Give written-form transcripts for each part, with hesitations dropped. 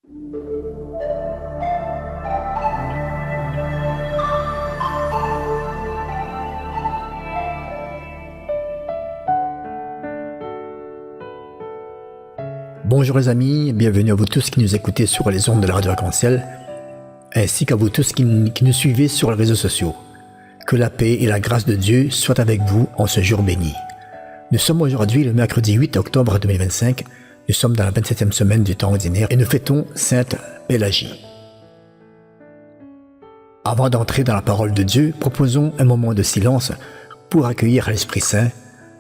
Bonjour les amis, bienvenue à vous tous qui nous écoutez sur les ondes de la radio Arc-en-Ciel, ainsi qu'à vous tous qui nous suivez sur les réseaux sociaux. Que la paix et la grâce de Dieu soient avec vous en ce jour béni. Nous sommes aujourd'hui le mercredi 8 octobre 2025, nous sommes dans la 27e semaine du temps ordinaire et nous fêtons Sainte Pélagie. Avant d'entrer dans la parole de Dieu, proposons un moment de silence pour accueillir l'Esprit Saint,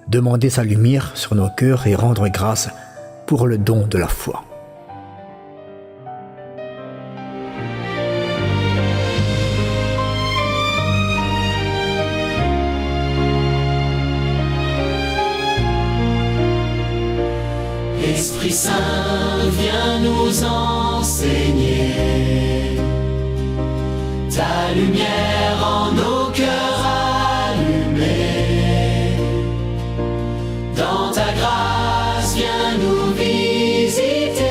demander sa lumière sur nos cœurs et rendre grâce pour le don de la foi. Esprit Saint, viens nous enseigner ta lumière en nos cœurs allumés. Dans ta grâce, viens nous visiter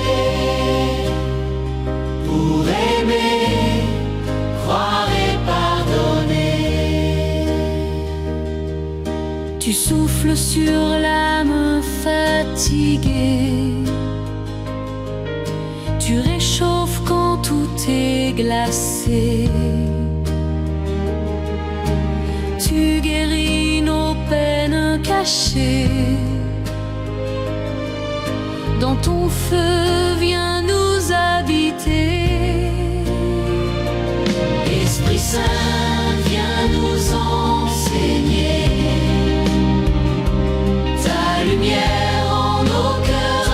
pour aimer, croire et pardonner. Tu souffles sur l'âme fatiguée, tu réchauffes quand tout est glacé. Tu guéris nos peines cachées. Dans ton feu, viens nous habiter. Esprit Saint, viens nous enseigner ta lumière en nos cœurs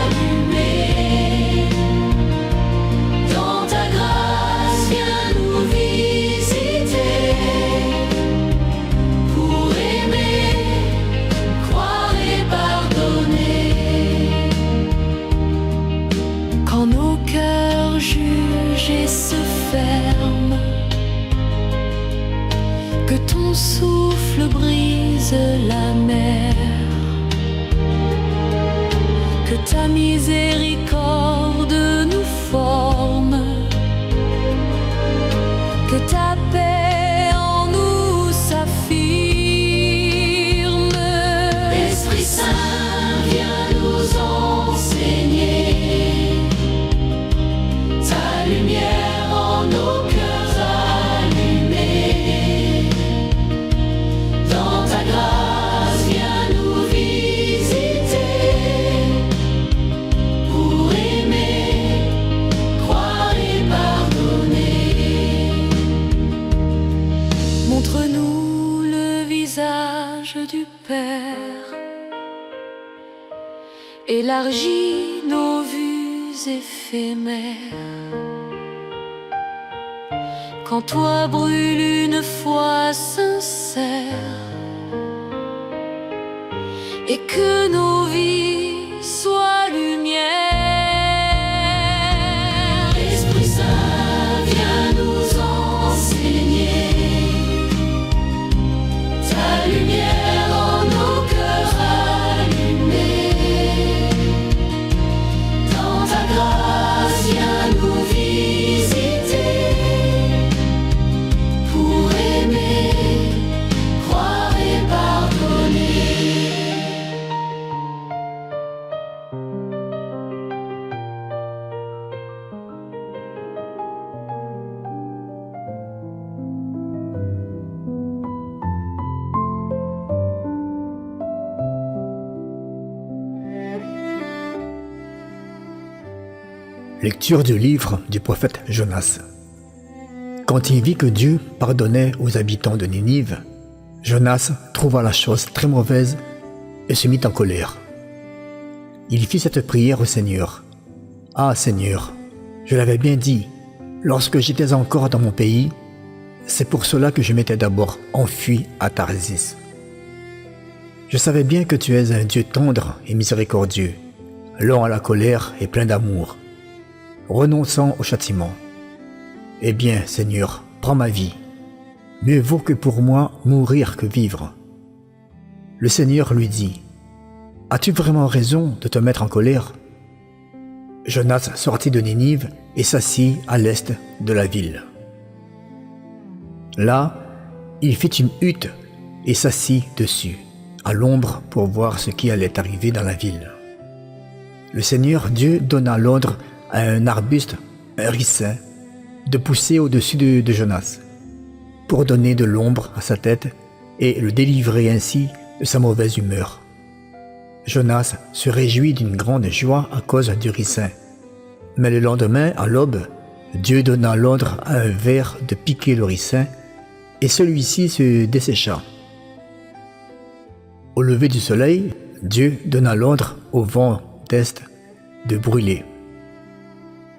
allumés. Dans ta grâce, viens nous visiter pour aimer, croire et pardonner. Quand nos cœurs jugent et se ferment, que ton souffle brise la mer, que ta miséricorde nous forme, que ta paix en nous s'affirme. Esprit Saint, viens nous enseigner ta lumière en nos cœurs allumés. Dans ta grâce, viens nous visiter pour aimer, croire et pardonner. Montre-nous le visage du Père, élargis nos vues éphémères. Quand toi brûle une foi sincère, et que nos vies soient lumière. Esprit Saint, viens nous enseigner ta lumière en nos cœurs allumés. Dans ta grâce, viens nous visiter pour aimer, croire et pardonner. Lecture du livre du prophète Jonas. Quand il vit que Dieu pardonnait aux habitants de Ninive, Jonas trouva la chose très mauvaise et se mit en colère. Il fit cette prière au Seigneur. « Ah Seigneur, je l'avais bien dit, lorsque j'étais encore dans mon pays, c'est pour cela que je m'étais d'abord enfui à Tarsis. Je savais bien que tu es un Dieu tendre et miséricordieux, lent à la colère et plein d'amour, renonçant au châtiment. Eh bien, Seigneur, prends ma vie. Mieux vaut que pour moi mourir que vivre. » Le Seigneur lui dit, « As-tu vraiment raison de te mettre en colère ? Jonas sortit de Ninive et s'assit à l'est de la ville. Là, il fit une hutte et s'assit dessus, à l'ombre pour voir ce qui allait arriver dans la ville. Le Seigneur Dieu donna l'ordre à un arbuste, un ricin, de pousser au-dessus de Jonas, pour donner de l'ombre à sa tête et le délivrer ainsi de sa mauvaise humeur. Jonas se réjouit d'une grande joie à cause du ricin. Mais le lendemain, à l'aube, Dieu donna l'ordre à un ver de piquer le ricin, et celui-ci se dessécha. Au lever du soleil, Dieu donna l'ordre au vent d'est de brûler.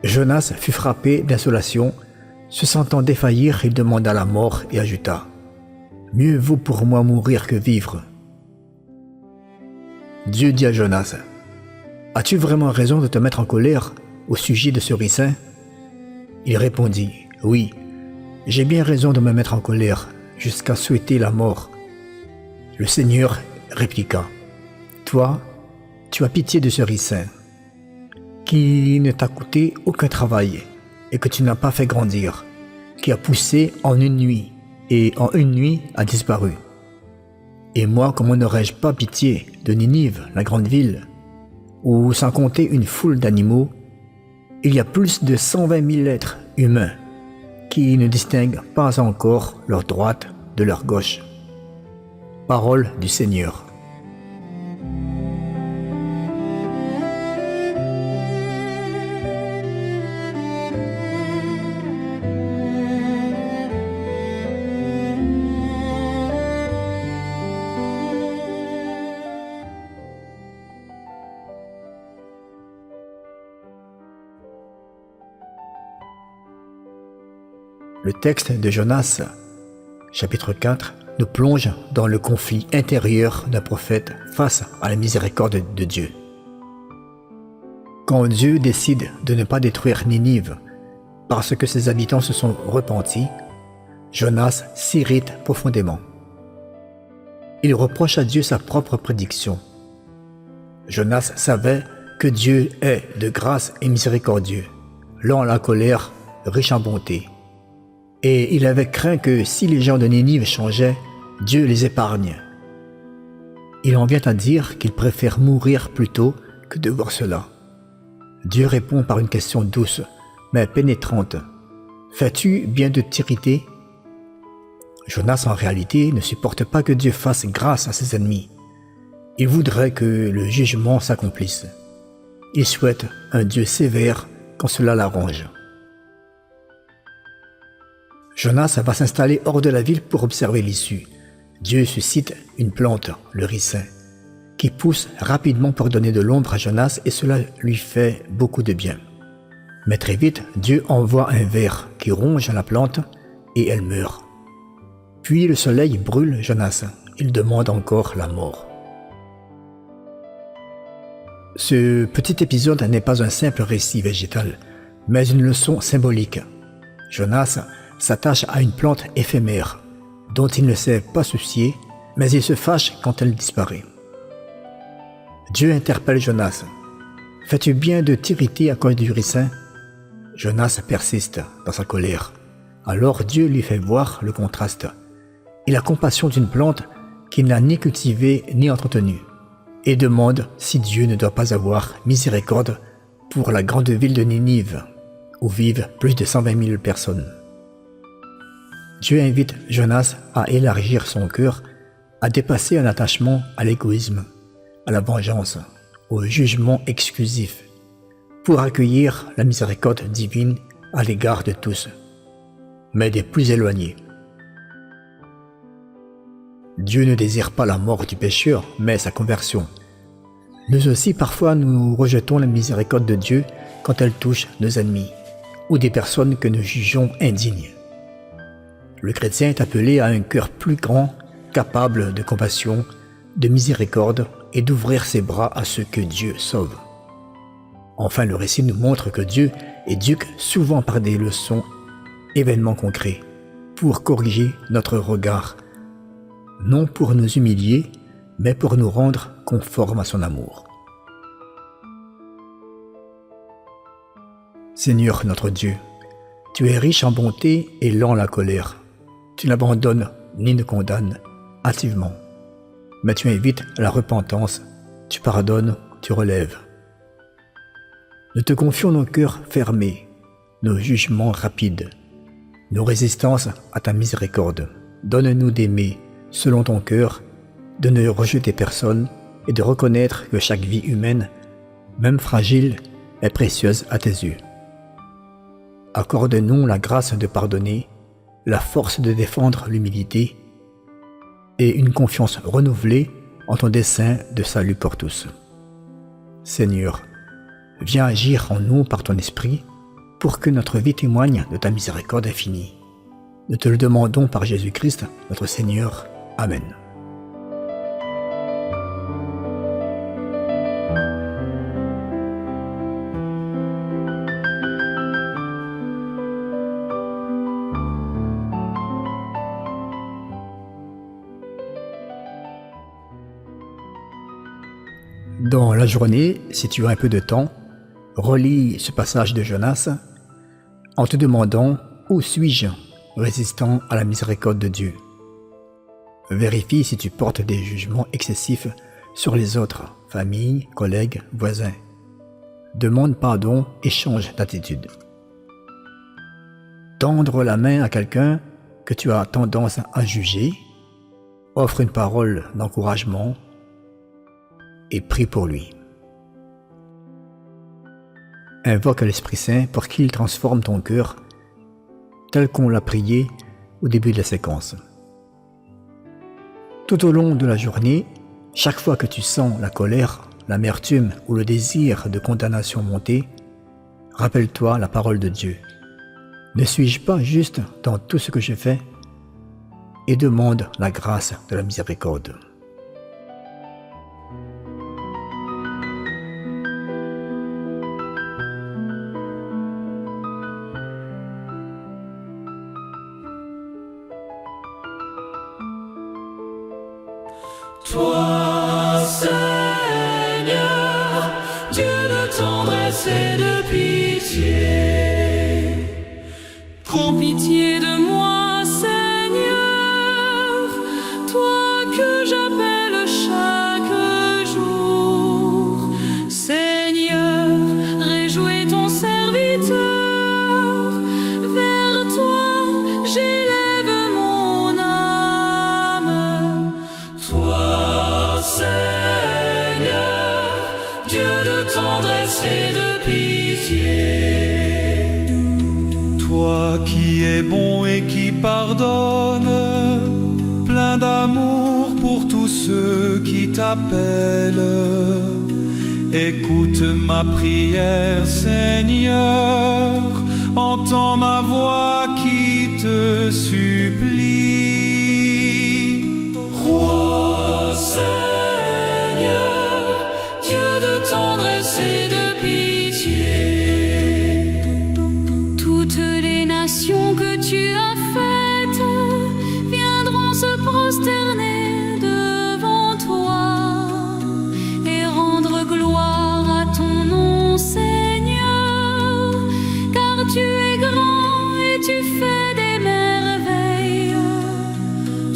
Jonas fut frappé d'insolation. Se sentant défaillir, il demanda la mort et ajouta « Mieux vaut pour moi mourir que vivre. » Dieu dit à Jonas « As-tu vraiment raison de te mettre en colère au sujet de ce ricin ?» Il répondit « Oui, j'ai bien raison de me mettre en colère jusqu'à souhaiter la mort. » Le Seigneur répliqua « Toi, tu as pitié de ce ricin, qui ne t'a coûté aucun travail et que tu n'as pas fait grandir, qui a poussé en une nuit et en une nuit a disparu. Et moi, comment n'aurais-je pas pitié de Ninive, la grande ville, où, sans compter une foule d'animaux, il y a plus de 120 000 êtres humains qui ne distinguent pas encore leur droite de leur gauche. » Parole du Seigneur. Le texte de Jonas, chapitre 4, nous plonge dans le conflit intérieur d'un prophète face à la miséricorde de Dieu. Quand Dieu décide de ne pas détruire Ninive parce que ses habitants se sont repentis, Jonas s'irrite profondément. Il reproche à Dieu sa propre prédiction. Jonas savait que Dieu est de grâce et miséricordieux, lent à la colère, riche en bonté. Et il avait craint que si les gens de Ninive changeaient, Dieu les épargne. Il en vient à dire qu'il préfère mourir plutôt que de voir cela. Dieu répond par une question douce, mais pénétrante. « Fais-tu bien de t'irriter » Jonas en réalité ne supporte pas que Dieu fasse grâce à ses ennemis. Il voudrait que le jugement s'accomplisse. Il souhaite un Dieu sévère quand cela l'arrange. Jonas va s'installer hors de la ville pour observer l'issue. Dieu suscite une plante, le ricin, qui pousse rapidement pour donner de l'ombre à Jonas et cela lui fait beaucoup de bien. Mais très vite, Dieu envoie un ver qui ronge la plante et elle meurt. Puis le soleil brûle Jonas. Il demande encore la mort. Ce petit épisode n'est pas un simple récit végétal, mais une leçon symbolique. Jonas s'attache à une plante éphémère, dont il ne s'est pas soucié, mais il se fâche quand elle disparaît. Dieu interpelle Jonas. « Fais-tu bien de t'irriter à cause du ricin ?» Jonas persiste dans sa colère. Alors Dieu lui fait voir le contraste. Il a compassion d'une plante qu'il n'a ni cultivée ni entretenue, et demande si Dieu ne doit pas avoir miséricorde pour la grande ville de Ninive, où vivent plus de 120 000 personnes. Dieu invite Jonas à élargir son cœur, à dépasser un attachement à l'égoïsme, à la vengeance, au jugement exclusif, pour accueillir la miséricorde divine à l'égard de tous, mais des plus éloignés. Dieu ne désire pas la mort du pécheur, mais sa conversion. Nous aussi, parfois, nous rejetons la miséricorde de Dieu quand elle touche nos ennemis ou des personnes que nous jugeons indignes. Le chrétien est appelé à un cœur plus grand, capable de compassion, de miséricorde et d'ouvrir ses bras à ceux que Dieu sauve. Enfin, le récit nous montre que Dieu éduque souvent par des leçons, événements concrets, pour corriger notre regard, non pour nous humilier, mais pour nous rendre conformes à son amour. Seigneur notre Dieu, tu es riche en bonté et lent à la colère. Tu n'abandonnes ni ne condamnes hâtivement, mais tu invites à la repentance, tu pardonnes, tu relèves. Nous te confions nos cœurs fermés, nos jugements rapides, nos résistances à ta miséricorde. Donne-nous d'aimer selon ton cœur, de ne rejeter personne et de reconnaître que chaque vie humaine, même fragile, est précieuse à tes yeux. Accorde-nous la grâce de pardonner, la force de défendre l'humilité et une confiance renouvelée en ton dessein de salut pour tous. Seigneur, viens agir en nous par ton esprit pour que notre vie témoigne de ta miséricorde infinie. Nous te le demandons par Jésus-Christ, notre Seigneur. Amen. Dans la journée, si tu as un peu de temps, relis ce passage de Jonas en te demandant « Où suis-je résistant à la miséricorde de Dieu ?» Vérifie si tu portes des jugements excessifs sur les autres, famille, collègues, voisins. Demande pardon et change d'attitude. Tendre la main à quelqu'un que tu as tendance à juger, offre une parole d'encouragement et prie pour lui. Invoque l'Esprit Saint pour qu'il transforme ton cœur tel qu'on l'a prié au début de la séquence. Tout au long de la journée, chaque fois que tu sens la colère, l'amertume ou le désir de condamnation monter, rappelle-toi la parole de Dieu. Ne suis-je pas juste dans tout ce que je fais? Et demande la grâce de la miséricorde. Toi, Seigneur, Dieu de tendresse et de pitié, Prends pitié de moi, Seigneur, toi que j'appelle chaque jour. Seigneur, réjouis ton serviteur, vers toi j'élève mon âme. toi, Seigneur, Dieu de tendresse et de pitié. Toi qui es bon et qui pardonne, plein d'amour pour tous ceux qui t'appellent. Écoute ma prière, Seigneur, entends ma voix qui te supplie. Roi, Seigneur, Dieu de tendresse et de pitié. Toutes les nations que tu as faites viendront se prosterner devant toi et rendre gloire à ton nom, Seigneur, car tu es grand et tu fais des merveilles.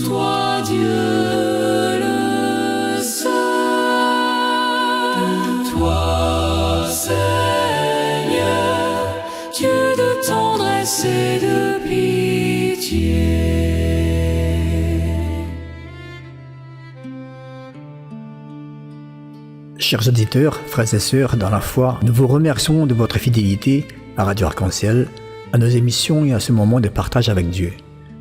Toi, Dieu le seul, toi, Seigneur, Dieu de tendresse et de pitié. Chers auditeurs, frères et sœurs dans la foi, nous vous remercions de votre fidélité à Radio Arc-en-Ciel, à nos émissions et à ce moment de partage avec Dieu.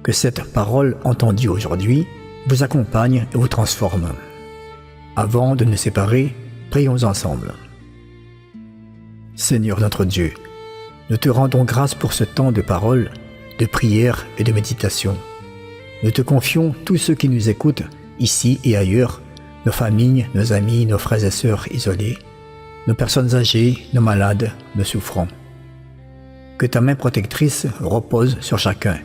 Que cette parole entendue aujourd'hui vous accompagne et vous transforme. Avant de nous séparer, prions ensemble. Seigneur notre Dieu, nous te rendons grâce pour ce temps de parole, de prière et de méditation. Nous te confions tous ceux qui nous écoutent, ici et ailleurs, nos familles, nos amis, nos frères et sœurs isolés, nos personnes âgées, nos malades, nos souffrants. Que ta main protectrice repose sur chacun,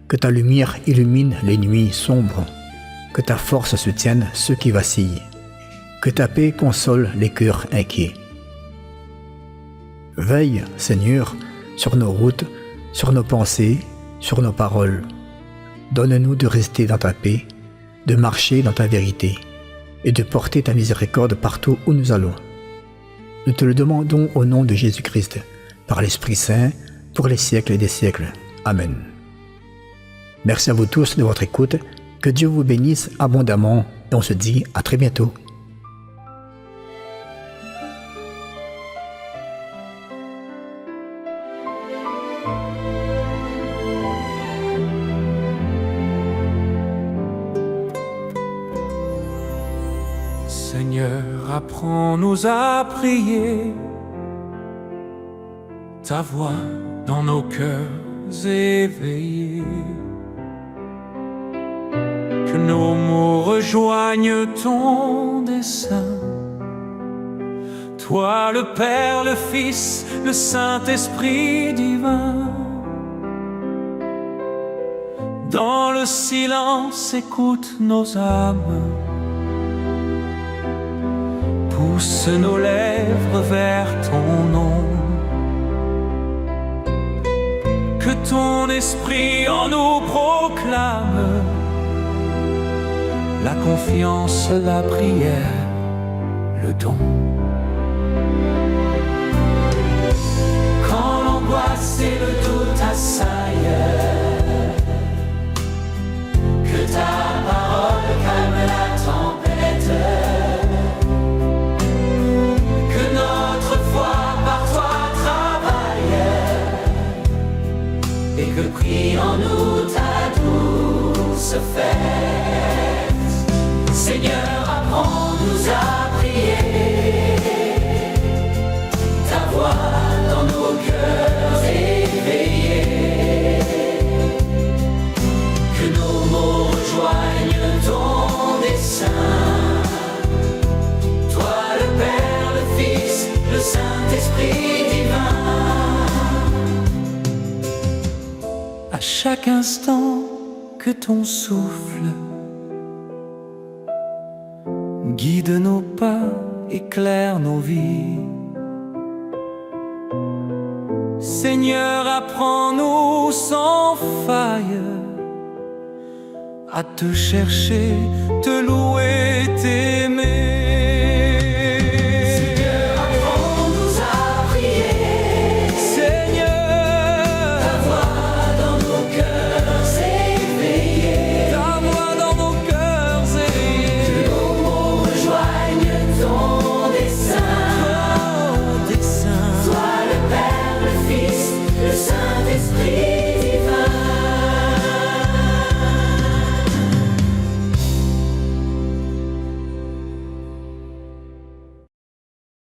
que ta lumière illumine les nuits sombres, que ta force soutienne ceux qui vacillent, que ta paix console les cœurs inquiets. Veille, Seigneur, sur nos routes, sur nos pensées, sur nos paroles. Donne-nous de rester dans ta paix, de marcher dans ta vérité et de porter ta miséricorde partout où nous allons. Nous te le demandons au nom de Jésus-Christ, par l'Esprit Saint, pour les siècles des siècles. Amen. Merci à vous tous de votre écoute. Que Dieu vous bénisse abondamment et on se dit à très bientôt. Seigneur, apprends-nous à prier, ta voix dans nos cœurs éveillés. Que nos mots rejoignent ton dessein. Toi le Père, le Fils, le Saint-Esprit divin. Dans le silence, écoute nos âmes. Pousse nos lèvres vers ton nom. Que ton esprit en nous proclame la confiance, la prière, le don. Quand l'angoisse et le doute assaillent, que ta parole calme la tempête. Que notre foi par toi travaille et que prie en nous ta douce fête. Seigneur, apprends-nous à prier, ta voix dans nos cœurs éveillés. Que nos mots rejoignent ton dessein. Toi le Père, le Fils, le Saint-Esprit divin. À chaque instant que ton souffle guide nos pas, éclaire nos vies. Seigneur, apprends-nous sans faille à te chercher, te louer, t'aimer. Seigneur, apprends-nous à prier. Seigneur, ta voix dans nos cœurs éveillés. Ta voix dans nos cœurs éveillés. Que nos mots rejoignent ton dessein. Ton dessein. Sois le Père, le Fils, le Saint-Esprit.